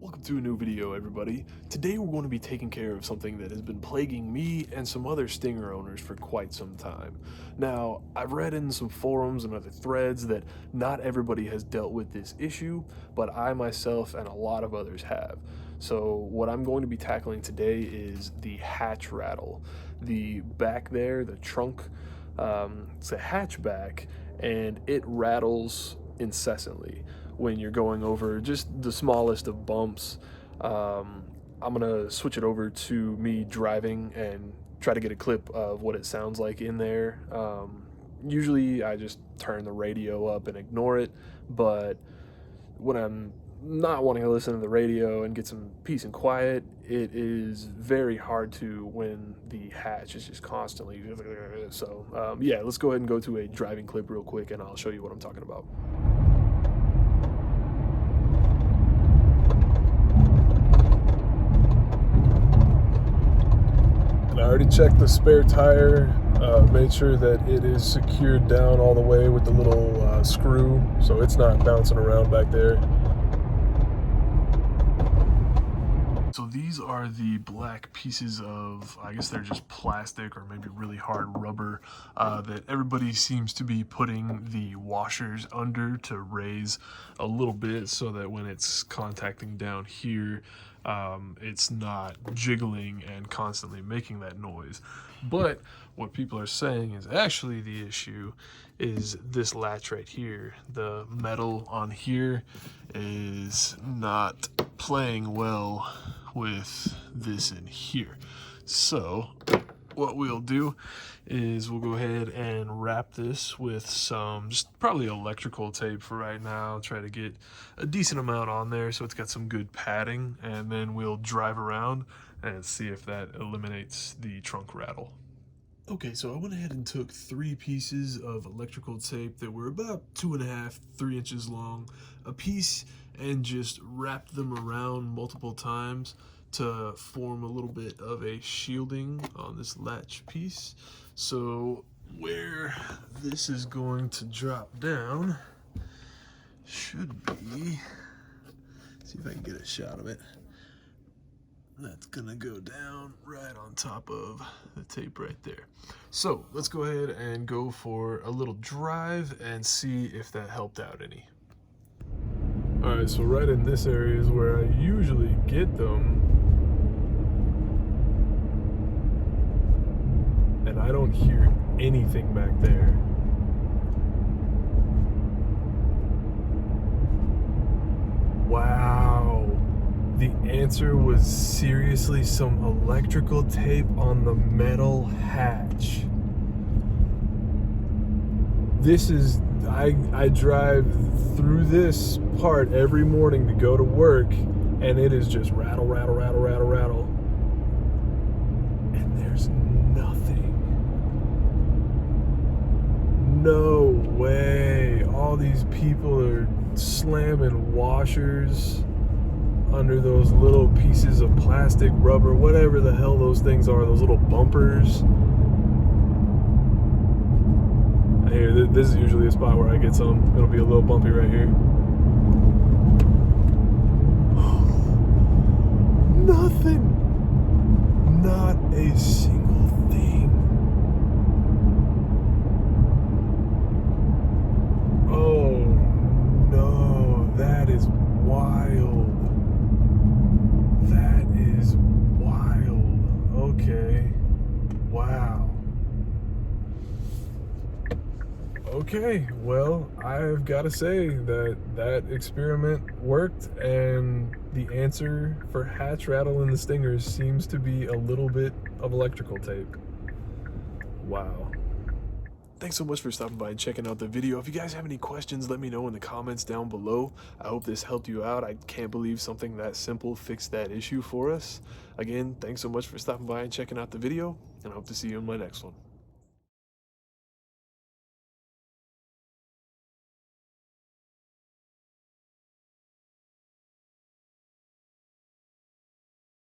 Welcome to a new video, everybody. Today we're going to be taking care of something that has been plaguing me and some other Stinger owners for quite some time. Now, I've read in some forums and other threads that not everybody has dealt with this issue, but I myself and a lot of others have. So what I'm going to be tackling today is the hatch rattle. The back there, the trunk, it's a hatchback, and it rattles incessantly when you're going over just the smallest of bumps. I'm gonna switch it over to me driving and try to get a clip of what it sounds like in there. Usually I just turn the radio up and ignore it, but when I'm not wanting to listen to the radio and get some peace and quiet, it is very hard to when the hatch is just constantly. So yeah, let's go ahead and go to a driving clip real quick and I'll show you what I'm talking about. I already checked the spare tire, made sure that it is secured down all the way with the little screw, so it's not bouncing around back there. So these are the black pieces of, I guess they're just plastic or maybe really hard rubber that everybody seems to be putting the washers under to raise a little bit so that when it's contacting down here, it's not jiggling and constantly making that noise. But what people are saying is actually the issue is this latch right here. The metal on here is not playing well with this in here. So what we'll do is we'll go ahead and wrap this with some just probably electrical tape for right now. Try to get a decent amount on there so it's got some good padding, and then we'll drive around and see if that eliminates the trunk rattle. Okay, so I went ahead and took 3 pieces of electrical tape that were about 2.5, 3 inches long a piece, and just wrapped them around multiple times to form a little bit of a shielding on this latch piece. So where this is going to drop down should be, see if I can get a shot of it. That's gonna go down right on top of the tape right there. So let's go ahead and go for a little drive and see if that helped out any. All right, so right in this area is where I usually get them. And I don't hear anything back there. Wow. The answer was seriously some electrical tape on the metal hatch. This is, I drive through this part every morning to go to work, and it is just rattle, rattle, rattle, rattle, rattle. And there's nothing. No way. All these people are slamming washers under those little pieces of plastic, rubber, whatever the hell those things are, those little bumpers. Here, this is usually a spot where I get some. It'll be a little bumpy right here. Nothing. Not a single thing. Oh no, that is wild. That is wild. Okay. Wow. Okay, well, I've got to say that that experiment worked, and the answer for hatch rattle in the Stingers seems to be a little bit of electrical tape. Wow. Thanks so much for stopping by and checking out the video. If you guys have any questions, let me know in the comments down below. I hope this helped you out. I can't believe something that simple fixed that issue for us. Again, thanks so much for stopping by and checking out the video, and I hope to see you in my next one.